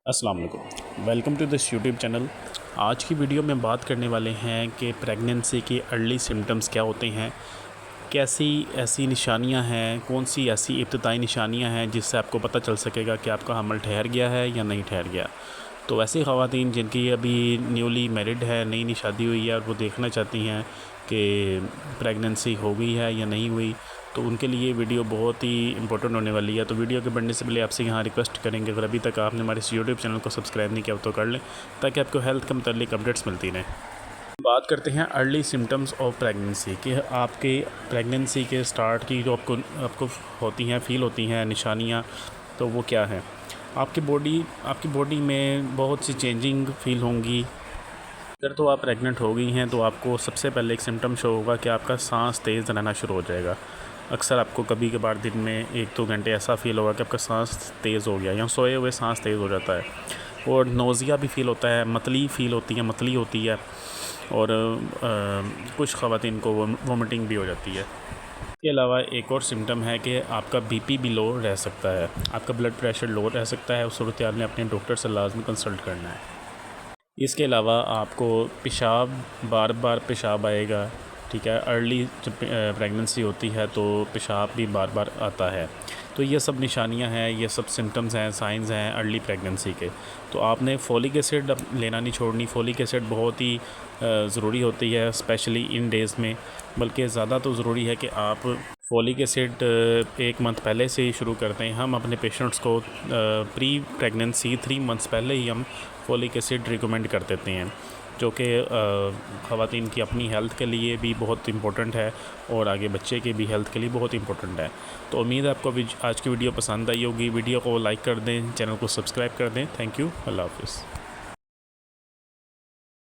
अस्सलाम वालेकुम, welcome to this YouTube channel. आज की वीडियो में बात करने वाले हैं कि प्रेगनेंसी के अर्ली सिम्टम्स क्या होते हैं, कैसी ऐसी निशानियां हैं, कौन सी ऐसी इब्तदाई निशानियां हैं जिससे आपको पता चल सकेगा कि आपका हमल ठहर गया है या नहीं ठहर गया। तो ऐसी ख़वातीन जिनकी अभी न्यूली मैरिड है, नई नई शादी हुई है और वो देखना चाहती हैं कि प्रेगनेंसी हो गई है या नहीं हुई, तो उनके लिए वीडियो बहुत ही इंपॉर्टेंट होने वाली है। तो वीडियो के बढ़ने से पहले आपसे यहाँ रिक्वेस्ट करेंगे, अगर अभी तक आपने हमारे इस यूट्यूब चैनल को सब्सक्राइब नहीं किया तो कर लें, ताकि आपको हेल्थ के मतलब अपडेट्स मिलती रहें। बात करते हैं अर्ली सिम्टम्स ऑफ प्रेगनेंसी कि आपके प्रेगनेंसी के स्टार्ट की जो आपको होती हैं, फील होती हैं निशानियाँ, तो वो क्या हैं। आपकी बॉडी में बहुत सी चेंजिंग फील होंगी। अगर तो आप प्रेग्नेंट हो गई हैं तो आपको सबसे पहले एक सिम्टम शो होगा कि आपका सांस तेज़ रहना शुरू हो जाएगा। अक्सर आपको कभी कभार दिन में 1-2 घंटे ऐसा फ़ील होगा कि आपका सांस तेज़ हो गया या सोए हुए सांस तेज़ हो जाता है, और नोज़िया भी फ़ील होता है, मतली फ़ील होती है, मतली होती है, और कुछ ख़वातीन को वोमिटिंग भी हो जाती है। इसके अलावा एक और सिम्टम है कि आपका बीपी भी लो रह सकता है, आपका ब्लड प्रेशर लो रह सकता है। उस सूरत में अपने डॉक्टर से लाजमी कंसल्ट करना है। इसके अलावा आपको पेशाब बार पेशाब आएगा, ठीक है। अर्ली जब प्रेगनेंसी होती है तो पेशाब भी बार बार आता है। तो ये सब निशानियां हैं, ये सब सिम्टम्स हैं, साइंस हैं अर्ली प्रेगनेंसी के। तो आपने फोलिक एसिड लेना नहीं छोड़नी। फोलिक एसिड बहुत ही ज़रूरी होती है, स्पेशली इन डेज़ में। बल्कि ज़्यादा तो ज़रूरी है कि आप फोलिक एसिड 1 मंथ पहले से ही शुरू कर दें। हम अपने पेशेंट्स को प्री प्रेगनेंसी 3 मंथ्स पहले ही हम फोलिक एसिड रिकमेंड कर देते हैं, जो कि ख़वातीन की अपनी हेल्थ के लिए भी बहुत इंपॉर्टेंट है और आगे बच्चे के भी हेल्थ के लिए बहुत इंपॉर्टेंट है। तो उम्मीद है आपको आज की वीडियो पसंद आई होगी। वीडियो को लाइक कर दें, चैनल को सब्सक्राइब कर दें। थैंक यू, अल्लाह हाफ़िज़।